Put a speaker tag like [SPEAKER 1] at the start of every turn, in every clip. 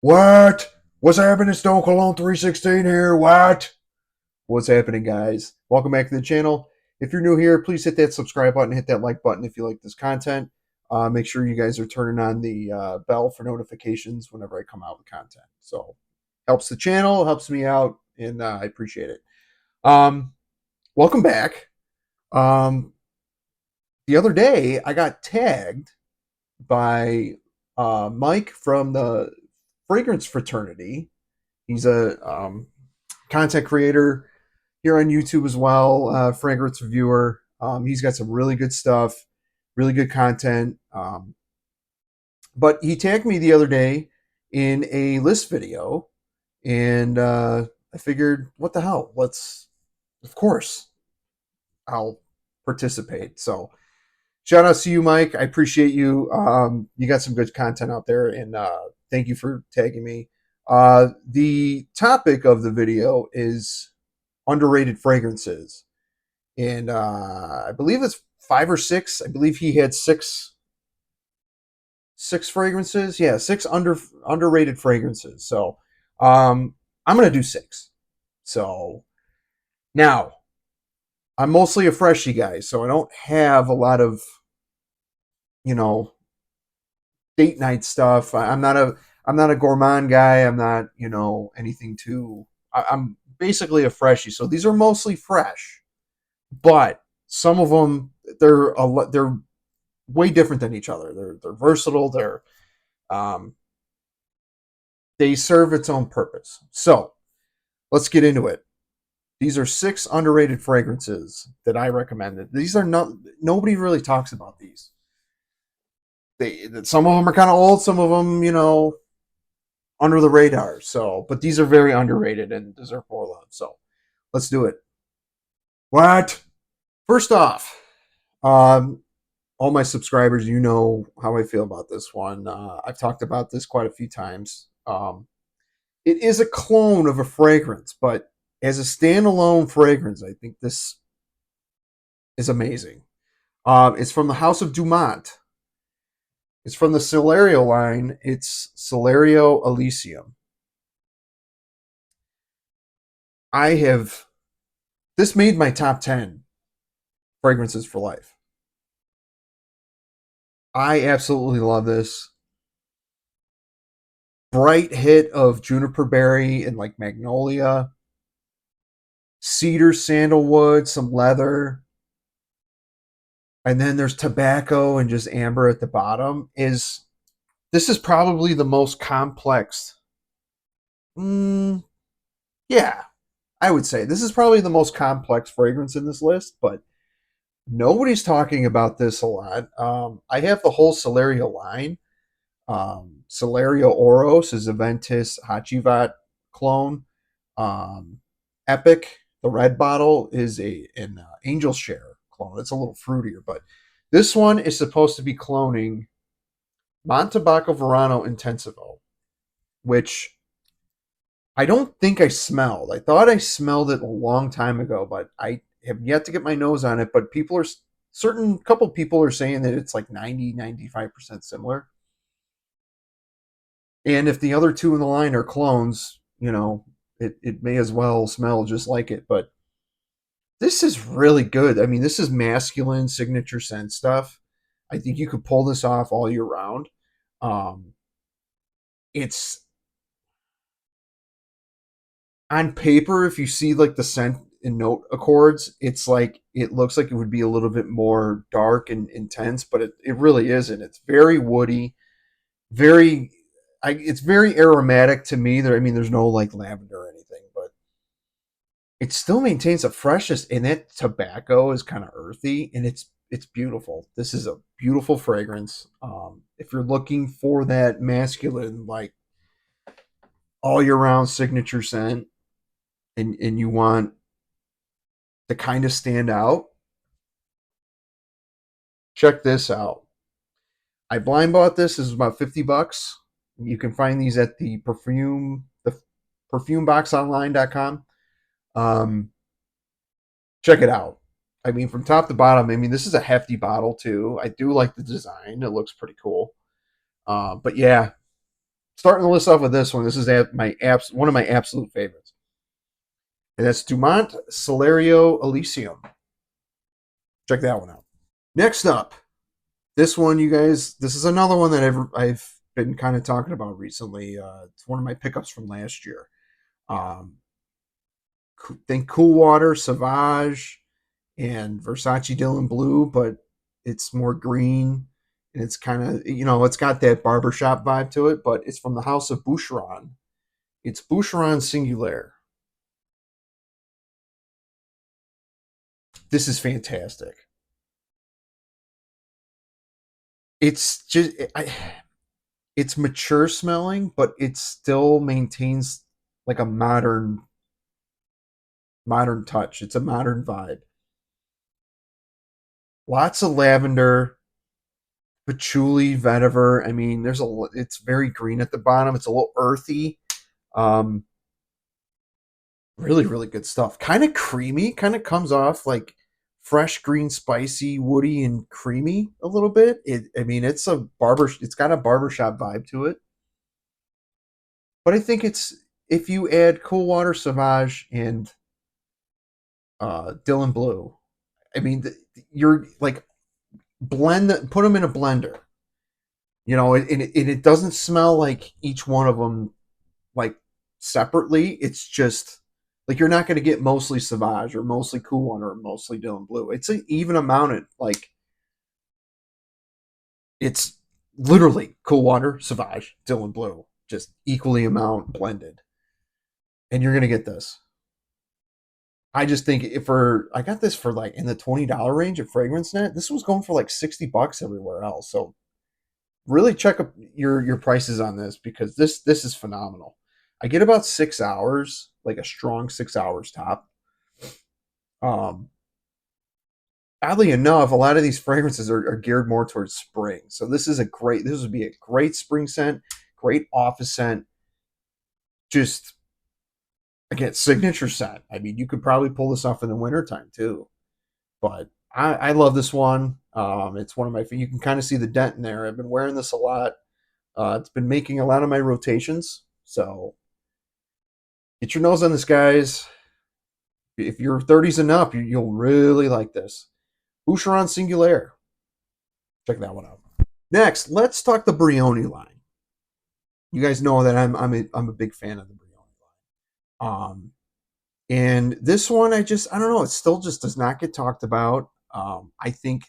[SPEAKER 1] What? What's happening? Stone Cologne 316 here. What? What's happening, guys? Welcome back to the channel. If you're new here, please hit that subscribe button, hit that like button if you like this content. Make sure you guys are turning on the bell for notifications whenever I come out with content. So helps the channel, helps me out, and I appreciate it. Um, Welcome back. Um, the other day, I got tagged by Mike from the Fragrance Fraternity. He's a content creator here on YouTube as well, fragrance reviewer. He's got some really good stuff, really good content. But he tagged me the other day in a list video, and I figured, what the hell? Of course, I'll participate. So shout out to you, Mike. I appreciate you. You got some good content out there, and thank you for tagging me. The topic of the video is underrated fragrances, and I believe it's five or six. I believe he had six fragrances. Yeah, six underrated fragrances. So I'm gonna do six. So now I'm mostly a freshie guy, so I don't have a lot of you know date night stuff. I'm not a gourmand guy. I'm not anything too. I'm basically a freshie, so these are mostly fresh, but some of them they're way different than each other. They're versatile. Um, they serve its own purpose. So let's get into it. These are six underrated fragrances that I recommended. These are not nobody really talks about these. Some of them are kind of old. Some of them under the radar. So, but these are very underrated and deserve more love. So let's do it. What? First off, um, all my subscribers, you know how I feel about this one. I've talked about this quite a few times. It is a clone of a fragrance, but as a standalone fragrance, I think this is amazing. It's from the House of Dumont. It's from the Celerio line. It's Celerio Elysium. I have this made my top 10 fragrances for life. I absolutely love this. Bright hit of juniper berry and like magnolia, cedar, sandalwood, some leather, and then there's tobacco and just amber at the bottom. This is probably the most complex? Mm, yeah, I would say this is probably the most complex fragrance in this list, but nobody's talking about this a lot. I have the whole Celerio line. Celerio Oros is a Ventus WHAAAT clone. Epic, the red bottle, is an Angel Share clone. It's a little fruitier, but this one is supposed to be cloning Montebaco Verano Intensivo, which I don't think I smelled. I thought I smelled it a long time ago, but I have yet to get my nose on it. But certain couple people are saying that it's like 95% similar. And if the other two in the line are clones, it may as well smell just like it. But this is really good. I mean, this is masculine signature scent stuff. I think you could pull this off all year round. Um, it's on paper, if you see like the scent and note accords, it's like it looks like it would be a little bit more dark and intense, but it really isn't. It's very woody, very it's very aromatic to me. There's no like lavender or anything, but it still maintains a freshness, and that tobacco is kind of earthy, and it's beautiful. This is a beautiful fragrance. If you're looking for that masculine, like all year round signature scent, and you want to kind of stand out, check this out. I blind bought this. This is about $50. You can find these at the perfumeboxonline.com. Um, check it out. I mean, from top to bottom, this is a hefty bottle too. I do like the design. It looks pretty cool. But yeah, Starting the list off with this one. This is one of my absolute favorites, and that's Dumont Celerio Elysium. Check that one out. Next up, this one, you guys. This is another one that I've been kind of talking about recently. It's one of my pickups from last year. Um, think Cool Water, Sauvage, and Versace Dylan Blue, but it's more green and it's kind of, it's got that barbershop vibe to it, but it's from the house of Boucheron. It's Boucheron Singulier. This is fantastic. It's just, it's mature smelling, but it still maintains like a modern touch. It's a modern vibe. Lots of lavender, patchouli, vetiver. I mean, it's very green at the bottom. It's a little earthy. Um, really, really good stuff. Kind of creamy. Kind of comes off like fresh, green, spicy, woody, and creamy a little bit. I mean, it's a barber. It's got a barbershop vibe to it. But I think it's if you add Cool Water, Sauvage, and Dylan Blue. I mean, you're like put them in a blender. And it doesn't smell like each one of them like separately. It's just like you're not going to get mostly Sauvage or mostly Cool One or mostly Dylan Blue. It's an even amount. Like it's literally Cool Water, Sauvage, Dylan Blue, just equally amount blended, and you're going to get this. I just think I got this for like in the $20 range at Fragrance Net. This was going for like $60 everywhere else. So really check up your prices on this because this is phenomenal. I get about 6 hours, like a strong 6 hours top. Um, Oddly enough, a lot of these fragrances are geared more towards spring. So this would be a great spring scent, great office scent. Just again, signature scent. I mean, you could probably pull this off in the wintertime too. But I love this one. It's one of my. You can kind of see the dent in there. I've been wearing this a lot. It's been making a lot of my rotations. So get your nose on this, guys. If you're 30s and up, you'll really like this. Boucheron Singulier. Check that one out. Next, let's talk the Brioni line. You guys know that I'm a big fan of the Brioni line. And this one, I don't know. It still just does not get talked about. I think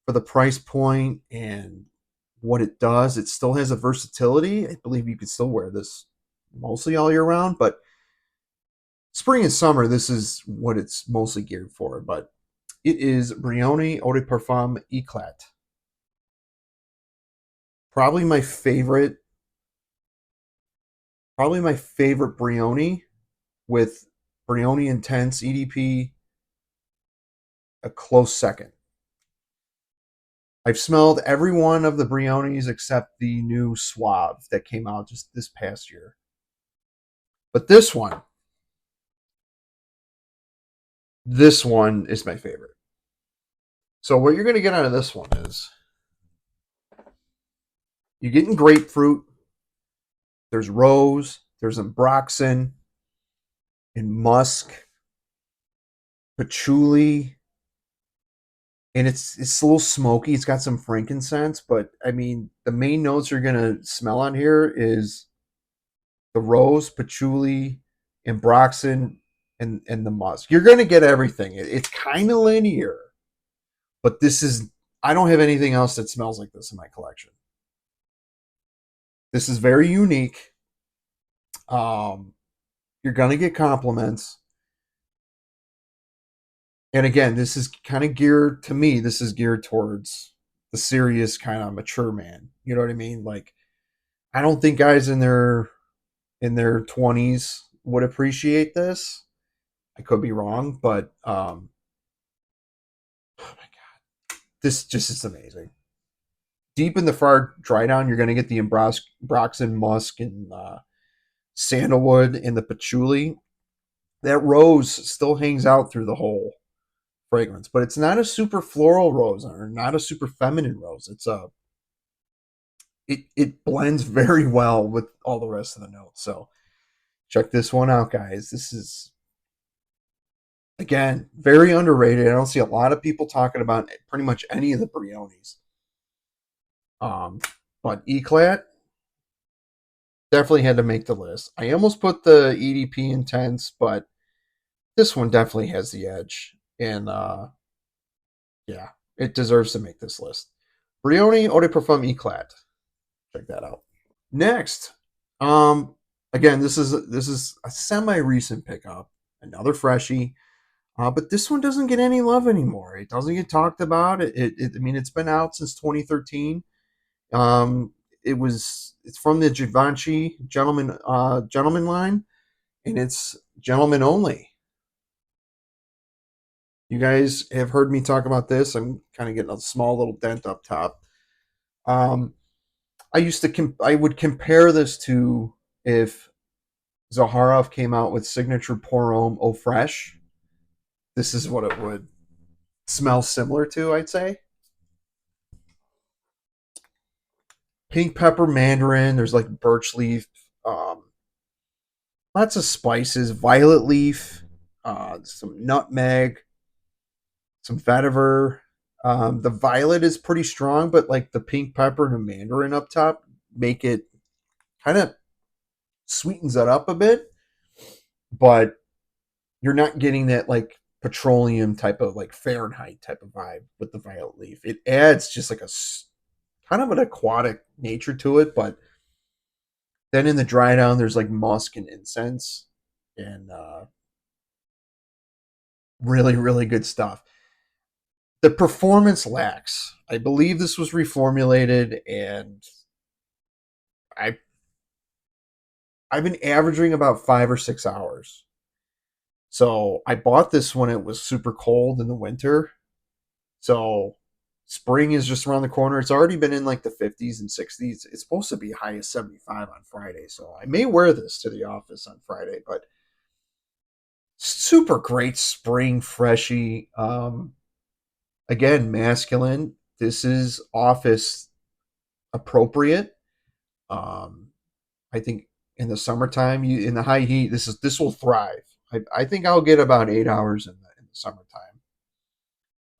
[SPEAKER 1] for the price point and what it does, it still has a versatility. I believe you could still wear this mostly all year round, but spring and summer, this is what it's mostly geared for. But it is Brioni Eau de Parfum Eclat. Probably my favorite Brioni, with Brioni Intense EDP a close second. I've smelled every one of the Brionis except the new Suave that came out just this past year. But this one is my favorite. So what you're going to get out of this one is you're getting grapefruit, there's rose, there's ambroxan and musk, patchouli, and it's a little smoky. It's got some frankincense, but I mean, the main notes you're gonna smell on here is the rose, patchouli, ambroxan, and the musk. You're gonna get everything. It's kind of linear, but this is I don't have anything else that smells like this in my collection. This is very unique. Um, you're gonna get compliments. And again, this is kind of geared to me. This is geared towards the serious kind of mature man. You know what I mean? Like, I don't think guys in their 20s would appreciate this. I could be wrong, but oh my god, this just is amazing. Deep in the far dry down, you're going to get the ambroxan, musk, and sandalwood and the patchouli. That rose still hangs out through the whole fragrance, but it's not a super floral rose or not a super feminine rose. it blends very well with all the rest of the notes. So check this one out, guys. This is, again, very underrated. I don't see a lot of people talking about pretty much any of the Briones. Um, but Eclat definitely had to make the list. I almost put the EDP Intense, but this one definitely has the edge. And yeah, it deserves to make this list. Brioni Eau de Parfum Eclat. Check that out. Next, um, again, this is a semi-recent pickup, another freshie. But this one doesn't get any love anymore. It doesn't get talked about. I mean, it's been out since 2013. Um, it's from the Givenchy gentleman line, and it's gentlemen only. You guys have heard me talk about this. I'm kind of getting a small little dent up top. Um, I would compare this to if Zaharoff came out with signature Pour Homme Eau Fraiche. This is what it would smell similar to, I'd say. Pink pepper mandarin. There's like birch leaf, um, lots of spices, violet leaf, some nutmeg, some vetiver. The violet is pretty strong, but like the pink pepper and the mandarin up top make it kind of sweetens it up a bit, but you're not getting that like petroleum type of like Fahrenheit type of vibe with the violet leaf. It adds just like a kind of an aquatic nature to it, but then in the dry down, there's like musk and incense and really, really good stuff. The performance lacks. I believe this was reformulated, and I I've been averaging about 5 or 6 hours. So I bought this when it was super cold in the winter. So spring is just around the corner. It's already been in like the 50s and 60s. It's supposed to be high as 75 on Friday. So I may wear this to the office on Friday, but super great spring freshy. Again, masculine. This is office appropriate. Um, I think in the summertime, in the high heat, this will thrive. I think I'll get about 8 hours in the summertime.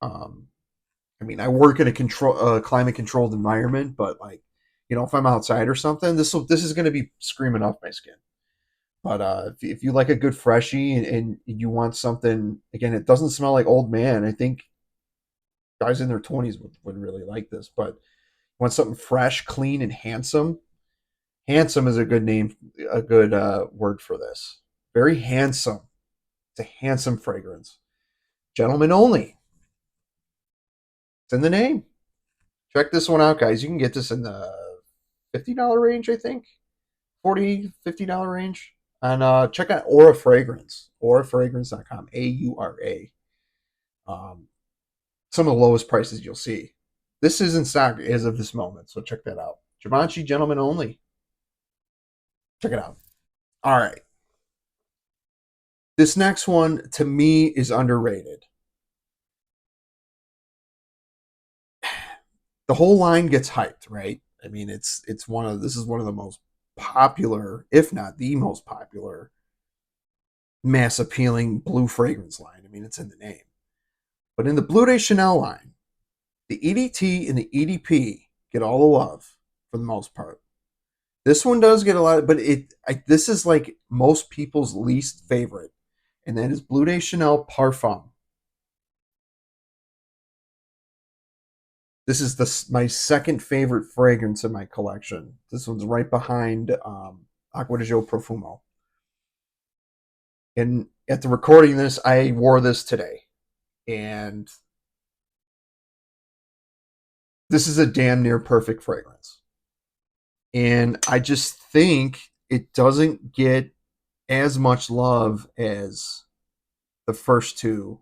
[SPEAKER 1] Um, I mean, I work in a climate controlled environment, but like, if I'm outside or something, this is going to be screaming off my skin. But if you like a good freshie and you want something, again, it doesn't smell like old man. I think guys in their 20s would really like this. But want something fresh, clean, and handsome. Handsome is a good name, a good word for this. Very handsome. It's a handsome fragrance. Gentlemen only. It's in the name. Check this one out, guys. You can get this in the $50 range, I think. 40 $50 range. And check out Aura Fragrance. AuraFragrance.com. AURA. Um, some of the lowest prices you'll see. This is in stock as of this moment, so check that out. Givenchy Gentlemen Only. Check it out. All right. This next one to me is underrated. The whole line gets hyped, right? I mean, it's one of this is one of the most popular, if not the most popular, mass appealing blue fragrance line. I mean, it's in the name. But in the Bleu de Chanel line, the EDT and the EDP get all the love for the most part. This one does get a lot, but this is like most people's least favorite, and that is Bleu de Chanel Parfum. This is my second favorite fragrance in my collection. This one's right behind Acqua di Gio Profumo. And at the recording of this, I wore this today. And this is a damn near perfect fragrance. And I just think it doesn't get as much love as the first two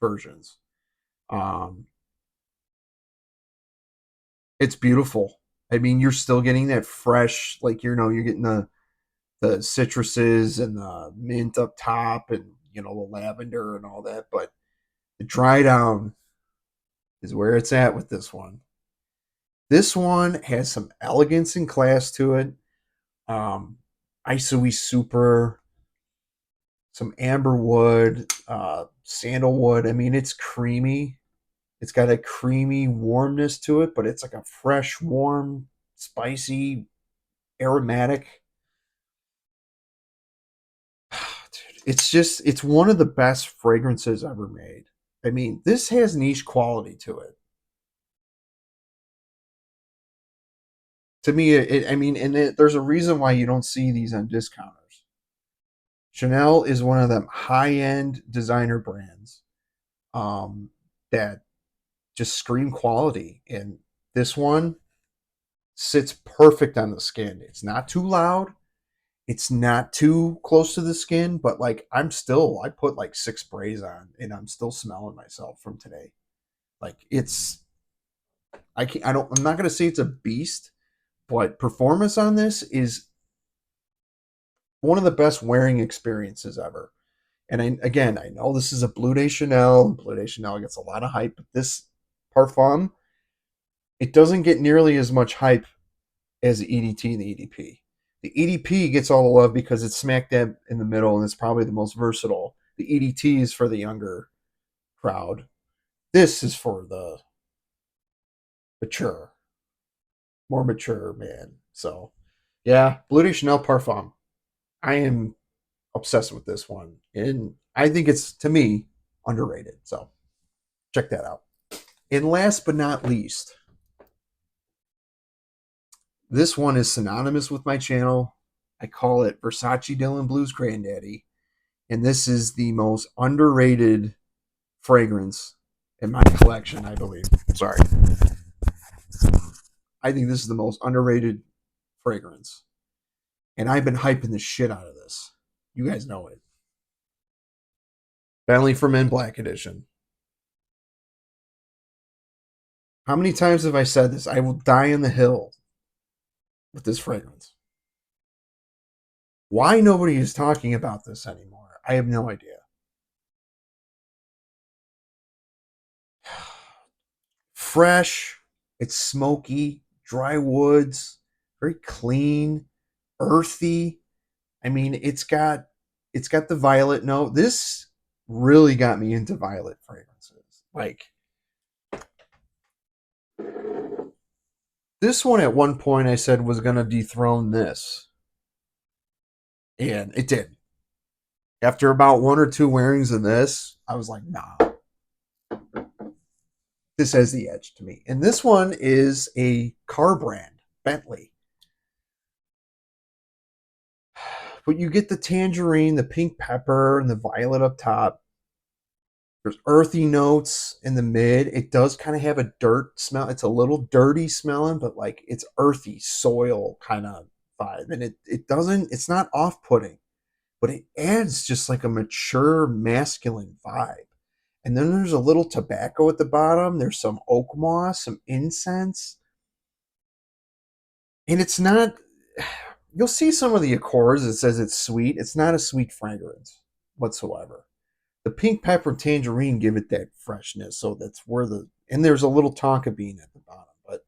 [SPEAKER 1] versions. Um, it's beautiful. I mean, you're still getting that fresh, like you're getting the citruses and the mint up top, and the lavender and all that. But the dry down is where it's at with this one. This one has some elegance and class to it. Isoe Super, some amber wood, sandalwood. I mean, it's creamy. It's got a creamy warmness to it, but it's like a fresh, warm, spicy, aromatic. It's one of the best fragrances ever made. I mean, this has niche quality to it. To me, I mean, and there's a reason why you don't see these on discounters. Chanel is one of them high end designer brands that just scream quality, and this one sits perfect on the skin. It's not too loud. It's not too close to the skin, but like I put like 6 sprays on and I'm still smelling myself from today. Like it's I can't I don't I'm not gonna say it's a beast, but performance on this is one of the best wearing experiences ever. And again, I know this is a Bleu de Chanel. Bleu de Chanel gets a lot of hype, but this Parfum, it doesn't get nearly as much hype as the EDT and the EDP. The EDP gets all the love because it's smack dab in the middle and it's probably the most versatile. The EDT is for the younger crowd. This is for the mature, more mature man. So, yeah, Bleu de Chanel Parfum. I am obsessed with this one. And I think it's, to me, underrated. So, check that out. And last but not least, this one is synonymous with my channel. I call it Versace Dylan Blues Granddaddy. And this is the most underrated fragrance in my collection, I believe. Sorry. I think this is the most underrated fragrance. And I've been hyping the shit out of this. You guys know it. Bentley for Men Black Edition. How many times have I said this? I will die on the hill with this fragrance. Why nobody is talking about this anymore, I have no idea. Fresh, it's smoky, dry woods, very clean, earthy. I mean, it's got the violet note. This really got me into violet fragrances. Like this one at one point I said was going to dethrone this, and it did. After about one or two wearings of this, I was like, nah, this has the edge to me. And this one is a car brand, Bentley. But you get the tangerine, the pink pepper, and the violet up top. There's earthy notes in the mid. It does kind of have a dirt smell. It's a little dirty smelling, but like it's earthy soil kind of vibe. And it's not off-putting, but it adds just like a mature masculine vibe. And then there's a little tobacco at the bottom. There's some oak moss, some incense. And it's not, you'll see some of the Accords, it says it's sweet. It's not a sweet fragrance whatsoever. The pink pepper tangerine give it that freshness. So that's where and there's a little tonka bean at the bottom, but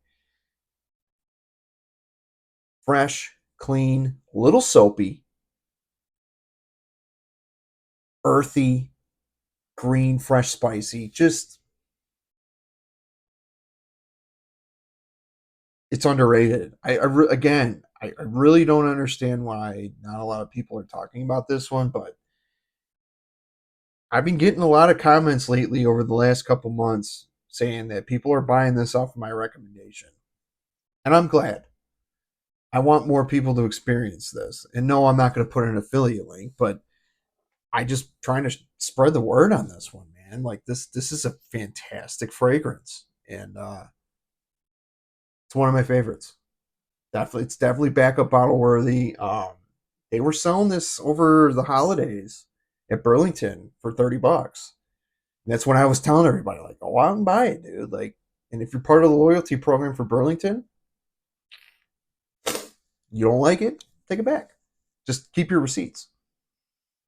[SPEAKER 1] fresh, clean, a little soapy, earthy, green, fresh, spicy. Just, it's underrated. I really don't understand why not a lot of people are talking about this one, but I've been getting a lot of comments lately over the last couple months saying that people are buying this off of my recommendation. And I'm glad. I want more people to experience this. And no, I'm not going to put an affiliate link, but I just trying to spread the word on this one, man. Like this is a fantastic fragrance. And it's one of my favorites. Definitely, it's definitely backup bottle worthy. They were selling this over the holidays at Burlington for $30. And that's when I was telling everybody, like, go out and buy it, dude. Like, and if you're part of the loyalty program for Burlington, you don't like it, take it back. Just keep your receipts.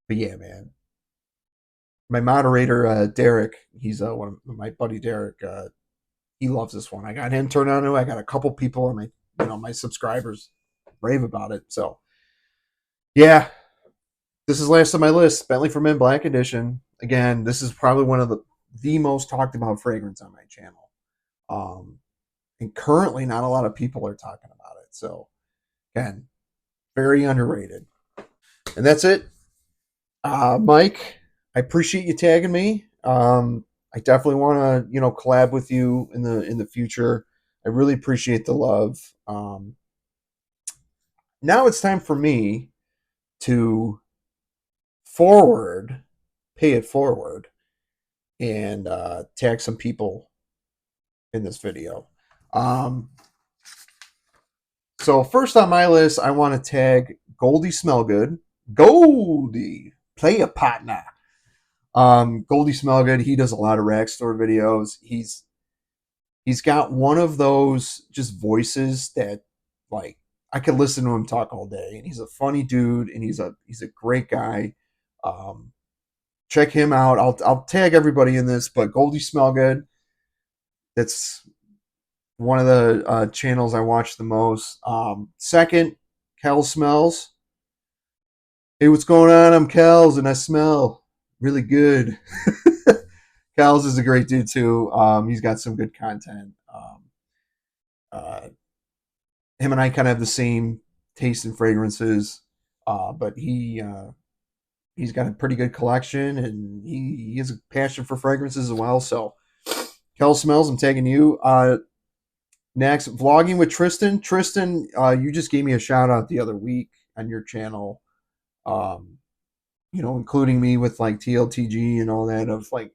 [SPEAKER 1] But yeah, man. My moderator, Derek, he's one of my buddy Derek. he loves this one. I got him turned on to it. I got a couple people on my my subscribers rave about it. So yeah, this is last on my list. Bentley for Men Black Edition. Again, this is probably one of the most talked about fragrance on my channel. And currently, not a lot of people are talking about it. So again, very underrated. And that's it. Mike, I appreciate you tagging me. I definitely want to, collab with you in the future. I really appreciate the love. Now it's time for me to forward, pay it forward, and tag some people in this video. So first on my list, I want to tag Goldie Smellgood. Goldie, play a partner. Goldie Smellgood, he does a lot of rack store videos. He's got one of those just voices that like I could listen to him talk all day, and he's a funny dude, and he's a great guy. Check him out. I'll tag everybody in this, but Goldie Smellgood, that's one of the channels I watch the most. Second, Kel Smells. Hey, what's going on? I'm Kels, and I smell really good. Kels is a great dude too. He's got some good content. Him and I kind of have the same taste in fragrances, but he's got a pretty good collection, and he has a passion for fragrances as well. So, Kel Smells, I'm tagging you. Next, vlogging with Tristan. Tristan, you just gave me a shout out the other week on your channel. Including me with like TLTG and all that of like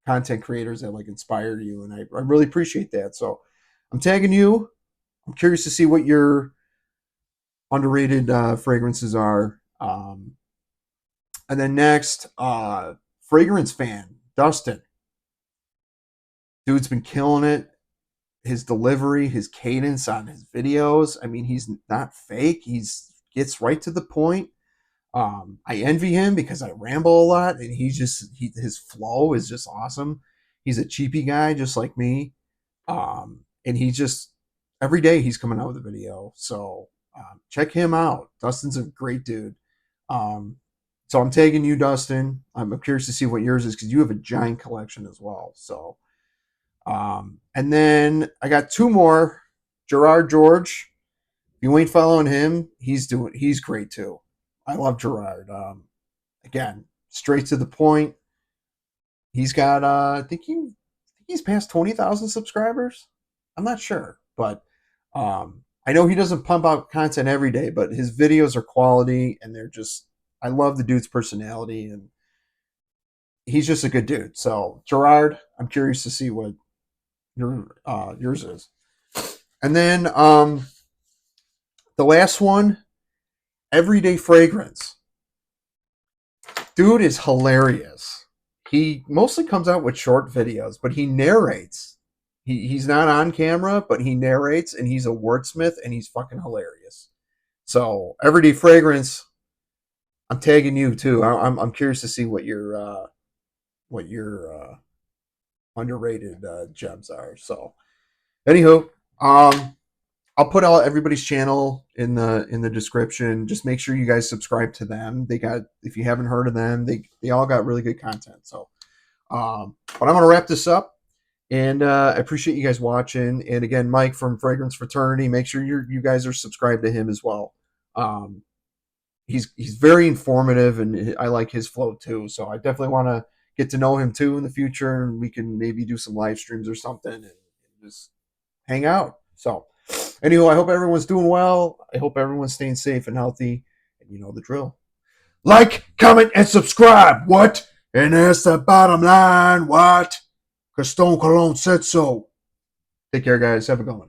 [SPEAKER 1] content creators that like inspire you, and I really appreciate that. So I'm tagging you. I'm curious to see what your underrated fragrances are. And then next, fragrance fan Dustin. Dude's been killing it. His delivery, his cadence on his videos. I mean, he's not fake. He's gets right to the point. I envy him because I ramble a lot, and his flow is just awesome. He's a cheapy guy just like me, and he just every day he's coming out with a video. So check him out. Dustin's a great dude. So I'm taking you, Dustin. I'm curious to see what yours is because you have a giant collection as well. So, and then I got two more. Gerard George. If you ain't following him, he's great too. I love Gerard. Again, straight to the point. He's got I think he's past 20,000 subscribers. I'm not sure, but I know he doesn't pump out content every day, but his videos are quality, and I love the dude's personality, and he's just a good dude. So Gerard, I'm curious to see what yours is. And then the last one, Everyday Fragrance. Dude is hilarious. He mostly comes out with short videos, but he narrates. He's not on camera, but he narrates, and he's a wordsmith, and he's fucking hilarious. So Everyday Fragrance, I'm tagging you too. I'm curious to see what your underrated gems are. So, anywho, I'll put all everybody's channel in the description. Just make sure you guys subscribe to them. If you haven't heard of them, they all got really good content. So, but I'm gonna wrap this up, and I appreciate you guys watching. And again, Mike from Fragrance Fraternity, make sure you guys are subscribed to him as well. He's very informative, and I like his flow too. So I definitely want to get to know him too in the future, and we can maybe do some live streams or something and just hang out. So. Anyway, I hope everyone's doing well. I hope everyone's staying safe and healthy. And you know the drill. Like, comment, and subscribe. What? And that's the bottom line. What? Because Stone Cologne said so. Take care, guys. Have a good one.